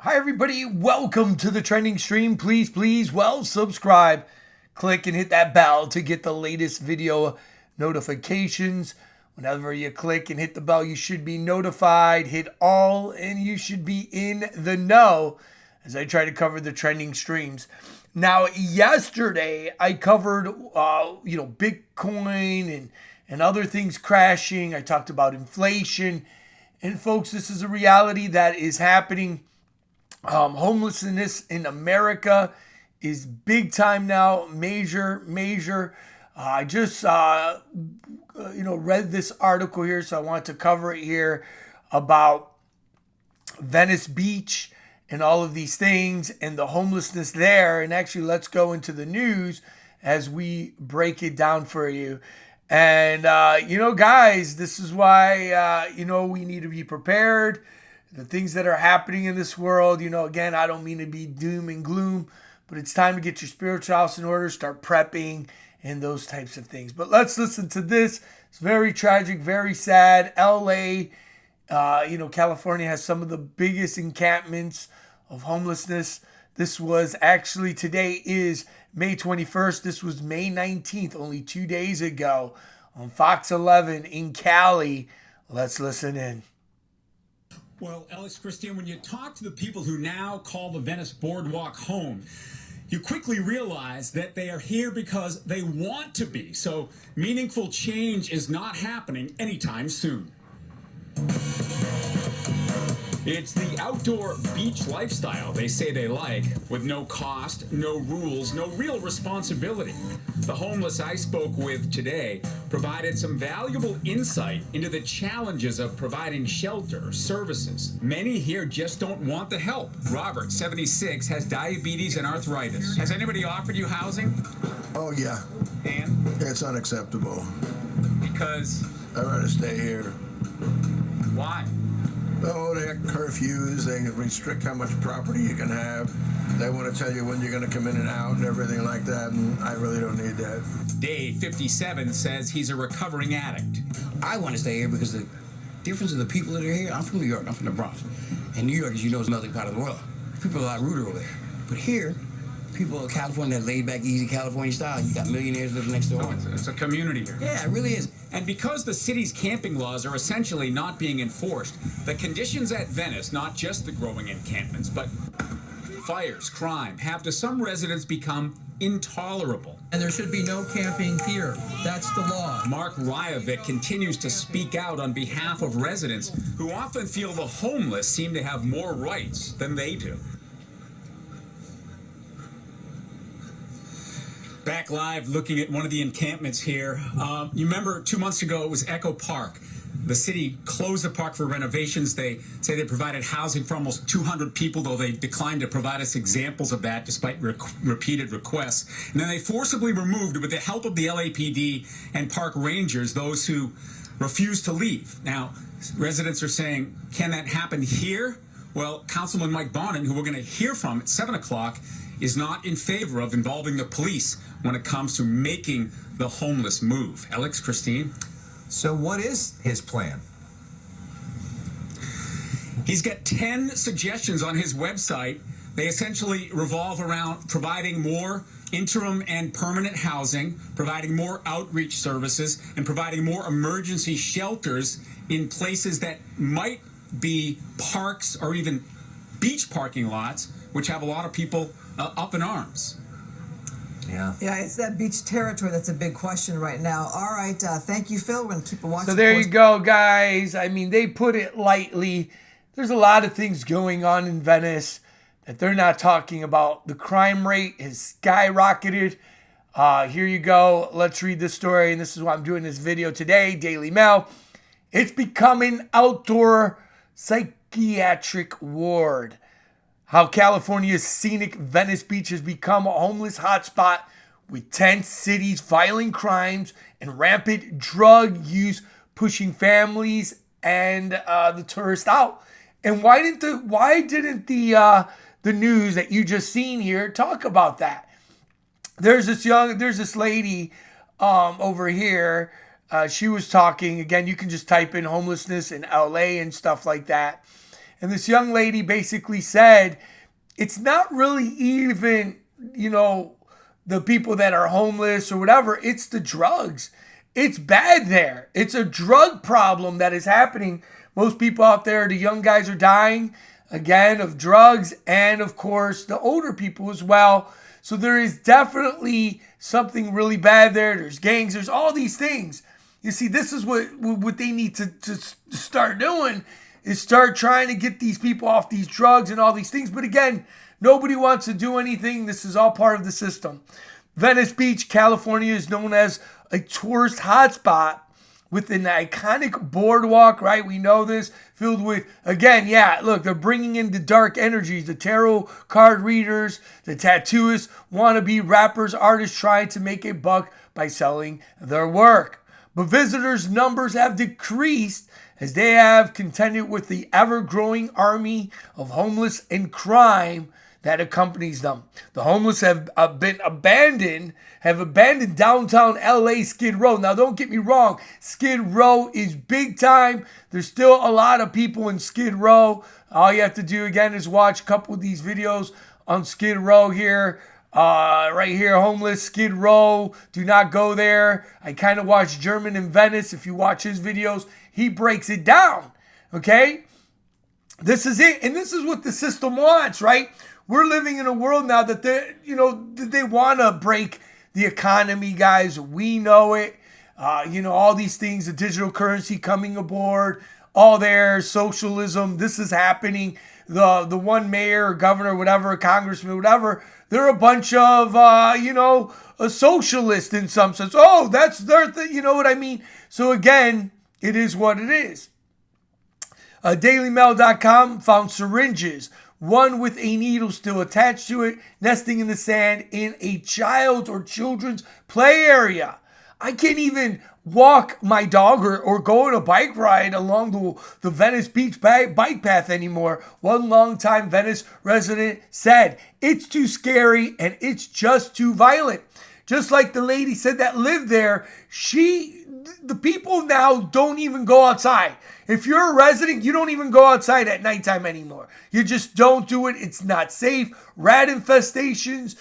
Hi, everybody. Welcome to the trending stream. Please, subscribe. Click and hit that bell to get the latest video notifications. Whenever you click and hit the bell, you should be notified. Hit all, and you should be in the know as I try to cover the trending streams. Now, yesterday I covered, Bitcoin and other things crashing. I talked about inflation, and folks, this is a reality that is happening. Homelessness in America is big time now, major. I just, read this article here, so I want to cover it here about Venice Beach and all of these things and the homelessness there. And actually, let's go into the news as we break it down for you. And, guys, this is why, we need to be prepared. The things that are happening in this world, again, I don't mean to be doom and gloom, but it's time to get your spiritual house in order, start prepping and those types of things. But let's listen to this. It's very tragic, very sad. LA, California has some of the biggest encampments of homelessness. This was actually, today is May 21st. This was May 19th, only 2 days ago on Fox 11 in Cali. Let's listen in. Well, Alex, Christine, when you talk to the people who now call the Venice boardwalk home, you quickly realize that they are here because they want to be. So meaningful change is not happening anytime soon. It's the outdoor beach lifestyle they say they like, with no cost, no rules, no real responsibility. The homeless I spoke with today provided some valuable insight into the challenges of providing shelter, services. Many here just don't want the help. Robert, 76, has diabetes and arthritis. Has anybody offered you housing? Oh, yeah. And? It's unacceptable. Because? I'd rather stay here. Why? Oh, they have curfews. They restrict how much property you can have. They want to tell you when you're going to come in and out and everything like that, and I really don't need that. Dave, 57, says he's a recovering addict. I want to stay here because the difference of the people that are here, I'm from New York, I'm from the Bronx. And New York, as you know, is a melting pot of the world. People are a lot ruder over there. But here, people of California, that laid back, easy California style, you got millionaires living next door. Oh, it's a community here. Yeah, it really is. And because the city's camping laws are essentially not being enforced, the conditions at Venice, not just the growing encampments, but fires, crime, have to some residents become intolerable. And there should be no camping here. That's the law. Mark Ryovic continues to speak out on behalf of residents who often feel the homeless seem to have more rights than they do. Back live looking at one of the encampments here. You remember 2 months ago it was Echo Park. The city closed the park for renovations. They say they provided housing for almost 200 people, though they declined to provide us examples of that despite repeated requests. And then they forcibly removed, with the help of the LAPD and park rangers, those who refused to leave. Now, residents are saying, can that happen here? Well, Councilman Mike Bonin, who we're going to hear from at 7 o'clock, is not in favor of involving the police when it comes to making the homeless move. Alex, Christine? So what is his plan? He's got 10 suggestions on his website. They essentially revolve around providing more interim and permanent housing, providing more outreach services, and providing more emergency shelters in places that might be parks or even beach parking lots, which have a lot of people up in arms. Yeah, it's that beach territory that's a big question right now. All right, thank you, Phil. We're going to keep watching. So there you go, guys. I mean, they put it lightly. There's a lot of things going on in Venice that they're not talking about. The crime rate has skyrocketed. Here you go. Let's read this story, and this is why I'm doing this video today. Daily Mail. It's becoming outdoor psychiatric ward. How California's scenic Venice Beach has become a homeless hotspot with tense cities, violent crimes, and rampant drug use pushing families and the tourists out. And why didn't the news that you just seen here talk about that? There's this lady over here. She was talking again. You can just type in homelessness in LA and stuff like that. And this young lady basically said, it's not really even, the people that are homeless or whatever. It's the drugs. It's bad there. It's a drug problem that is happening. Most people out there, the young guys are dying, again, of drugs, and of course, the older people as well. So there is definitely something really bad there. There's gangs. There's all these things. You see, this is what they need to start doing, is start trying to get these people off these drugs and all these things. But again, nobody wants to do anything. This is all part of the system. Venice Beach, California is known as a tourist hotspot with an iconic boardwalk, right? We know this, filled with, again, look, they're bringing in the dark energies, the tarot card readers, the tattooists, wannabe rappers, artists trying to make a buck by selling their work. But visitors' numbers have decreased as they have contended with the ever-growing army of homeless and crime that accompanies them. The homeless have abandoned downtown LA Skid Row. Now, don't get me wrong, Skid Row is big time. There's still a lot of people in Skid Row. All you have to do, again, is watch a couple of these videos on Skid Row here. Right here, homeless, Skid Row. Do not go there. I kind of watch German in Venice. If you watch his videos, he breaks it down. Okay? This is it. And this is what the system wants, right? We're living in a world now that they want to break the economy, guys. We know it. All these things, the digital currency coming aboard, all there, socialism. This is happening. The one mayor, or governor, whatever, congressman, whatever, they're a bunch of, a socialist in some sense. Oh, that's their thing. You know what I mean? So again, it is what it is. DailyMail.com found syringes, one with a needle still attached to it, nesting in the sand in a child or children's play area. I can't even walk my dog or go on a bike ride along the Venice Beach bike path anymore. One longtime Venice resident said, it's too scary and it's just too violent. Just like the lady said that lived there, the people now don't even go outside. If you're a resident, you don't even go outside at nighttime anymore. You just don't do it. It's not safe. Rat infestations.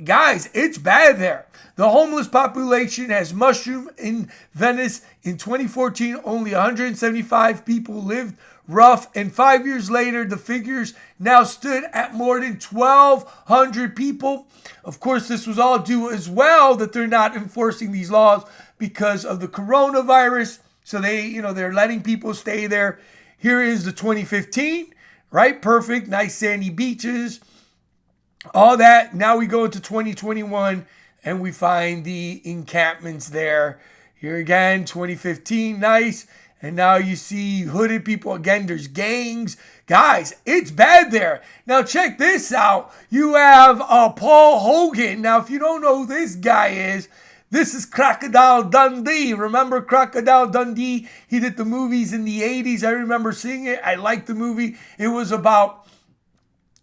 Guys, it's bad there. The homeless population has mushroomed in Venice. In 2014, only 175 people lived rough, and 5 years later, the figures now stood at more than 1,200 people. Of course, this was all due as well that they're not enforcing these laws because of the coronavirus. So they're letting people stay there. Here is the 2015, right? Perfect, nice sandy beaches, all that. Now we go into 2021 and we find the encampments there. Here again, 2015, nice. And now you see hooded people. Again, there's gangs. Guys, it's bad there. Now check this out. You have Paul Hogan. Now, if you don't know who this guy is, this is Crocodile Dundee. Remember Crocodile Dundee? He did the movies in the 80s. I remember seeing it. I liked the movie. It was about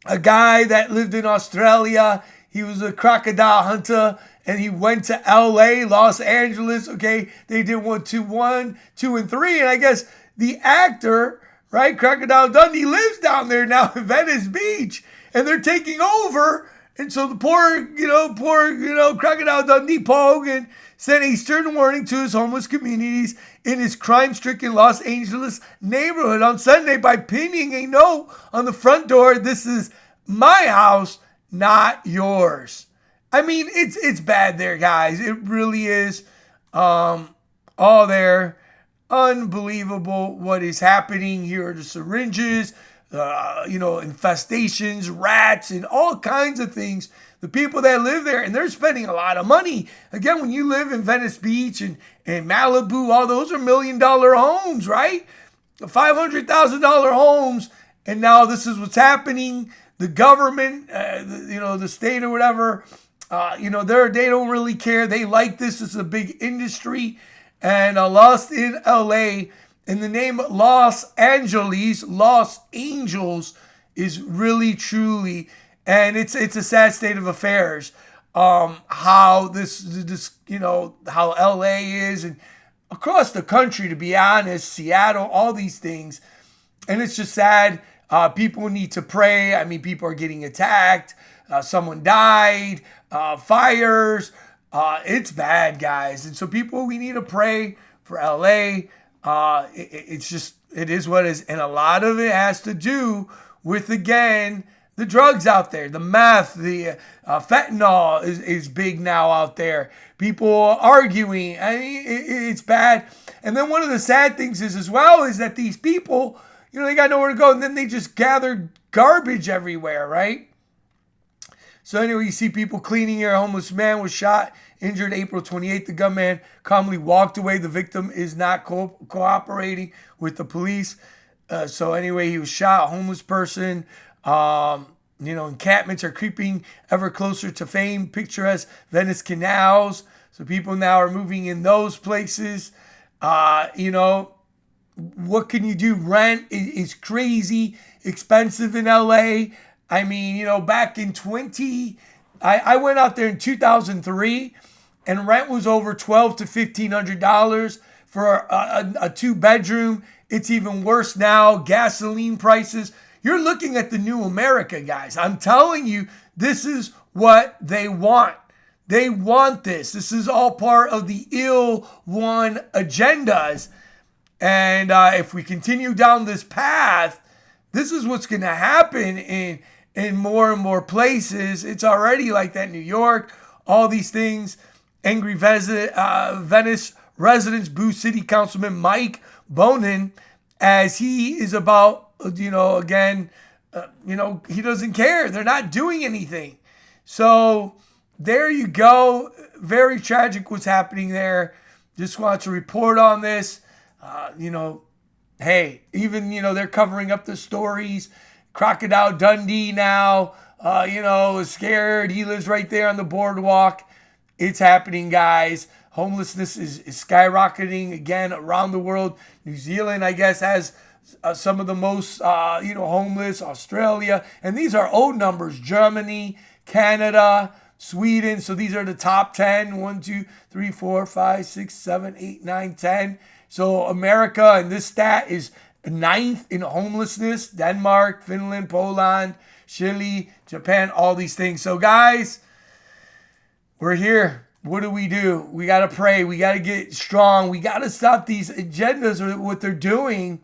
a guy that lived in Australia. He was a crocodile hunter, and he went to LA, Los Angeles. Okay, they did 1, 2, and 3. And I guess the actor, right, Crocodile Dundee, lives down there now in Venice Beach, and they're taking over. And so the poor Crocodile Dundee, Paul Hogan, sent a stern warning to his homeless communities in his crime-stricken Los Angeles neighborhood on Sunday by pinning a note on the front door. This is my house, not yours. I mean, it's bad there, guys. It really is. All there. Unbelievable what is happening. Here are the syringes. Infestations, rats, and all kinds of things. The people that live there, and they're spending a lot of money. Again, when you live in Venice Beach and Malibu, all those are $1 million homes, right? $500,000 homes. And now this is what's happening. The government, the state or whatever, they don't really care. They like this. It's a big industry. And Lost in LA. And the name Los Angeles, Los Angels, is really, truly, and it's a sad state of affairs. How how LA is, and across the country, to be honest, Seattle, all these things. And it's just sad. People need to pray. I mean, people are getting attacked. Someone died. Fires. It's bad, guys. And so people, we need to pray for LA. It's just, it is what it is. And a lot of it has to do with, again, the drugs out there, the meth, the fentanyl is big now out there. People arguing. I mean, it's bad. And then one of the sad things is as well is that these people, you know, they got nowhere to go, and then they just gather garbage everywhere, right? So anyway, you see people cleaning here. A homeless man was shot, injured April 28th. The gunman calmly walked away. The victim is not cooperating with the police. So anyway, he was shot. A homeless person. You know, encampments are creeping ever closer to fame. Picturesque Venice canals. So people now are moving in those places. You know, what can you do? Rent is crazy expensive in LA. I mean, you know, back in I went out there in 2003 and rent was over $1,200 to $1,500 for a 2-bedroom. It's even worse now. Gasoline prices. You're looking at the new America, guys. I'm telling you, this is what they want. They want this. This is all part of the ill-won agendas. And if we continue down this path, this is what's going to happen in more and more places. It's already like that in New York. All these things. Angry Venice residents boo City Councilman Mike Bonin as he is about, you know, again, you know, he doesn't care. They're not doing anything. So there you go. Very tragic what's happening there. Just want to report on this. You know, hey, even, you know, they're covering up the stories. Crocodile Dundee now, you know, is scared. He lives right there on the boardwalk. It's happening, guys. Homelessness is skyrocketing again around the world. New Zealand, I guess, has some of the most, you know, homeless. Australia. And these are old numbers. Germany, Canada, Sweden. So these are the top 10. 1, 2, 3, 4, 5, 6, 7, 8, 9, 10. So America, and this stat is 9th in homelessness. Denmark, Finland, Poland, Chile, Japan, all these things. So guys, we're here. What do? We got to pray. We got to get strong. We got to stop these agendas or what they're doing.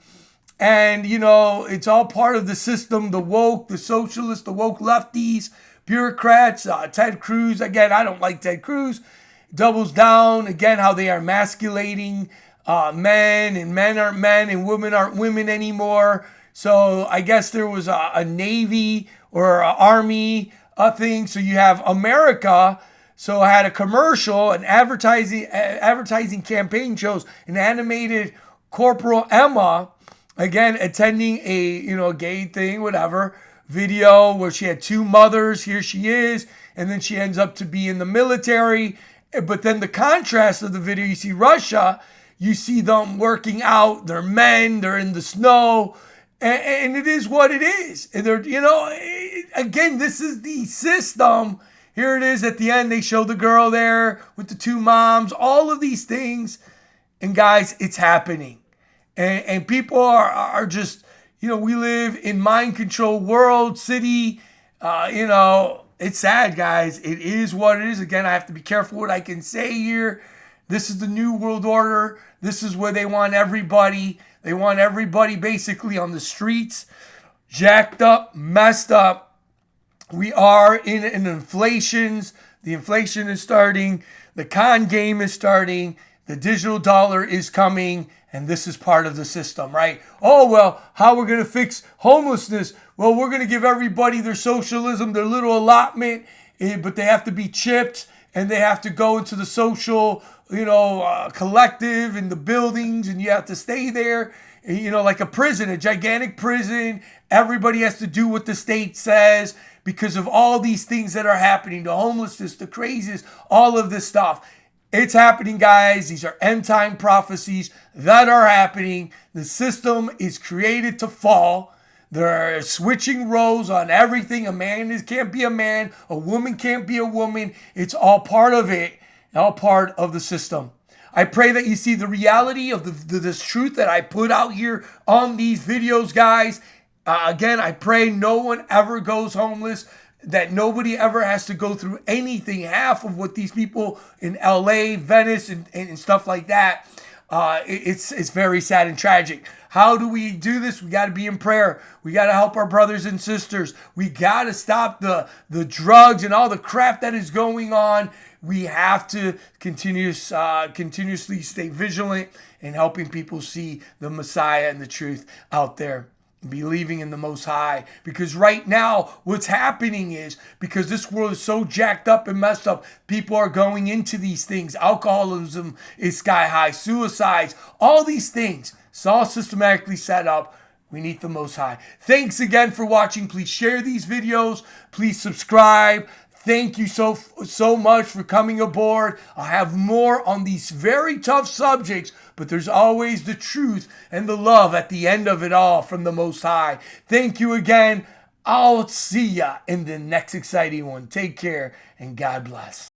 And, you know, it's all part of the system, the woke, the socialists, the woke lefties, bureaucrats, Ted Cruz. Again, I don't like Ted Cruz. Doubles down, again, how they are emasculating men, and men aren't men, and women aren't women anymore. So I guess there was a Navy or an Army thing. So you have America. So I had a commercial, an advertising campaign shows an animated Corporal Emma, again, attending a, you know, gay thing, whatever, video where she had 2 mothers. Here she is. And then she ends up to be in the military. But then the contrast of the video, you see Russia, you see them working out. They're men. They're in the snow. And it is what it is. And they're, you know, again, this is the system. Here it is at the end. They show the girl there with the 2 moms, all of these things. And guys, it's happening. And people are just, you know, we live in mind control world, city. You know, it's sad, guys. It is what it is. Again, I have to be careful what I can say here. This is the new world order. This is where they want everybody. They want everybody basically on the streets, jacked up, messed up. We are in an inflations. The inflation is starting. The con game is starting. The digital dollar is coming. And this is part of the system, right? Oh, well, how we're going to fix homelessness? Well, we're going to give everybody their socialism, their little allotment, but they have to be chipped and they have to go into the social, you know, collective in the buildings, and you have to stay there, you know, like a prison, a gigantic prison. Everybody has to do what the state says because of all these things that are happening, the homelessness, the crazies, all of this stuff. It's happening, guys. These are end time prophecies that are happening. The system is created to fall. They're switching roles on everything. A man can't be a man. A woman can't be a woman. It's all part of it. All part of the system. I pray that you see the reality of this truth that I put out here on these videos, guys. Again, I pray no one ever goes homeless, that nobody ever has to go through anything, half of what these people in LA, Venice, and stuff like that. It's very sad and tragic. How do we do this? We got to be in prayer. We got to help our brothers and sisters. We got to stop the drugs and all the crap that is going on. We have to continuously stay vigilant in helping people see the Messiah and the truth out there. Believing in the Most High, because right now what's happening is, because this world is so jacked up and messed up, people are going into these things. Alcoholism is sky high, suicides, all these things. It's all systematically set up. We need the Most High. Thanks again for watching. Please share these videos. Please subscribe. Thank you so much for coming aboard. I'll have more on these very tough subjects, but there's always the truth and the love at the end of it all from the Most High. Thank you again. I'll see ya in the next exciting one. Take care and God bless.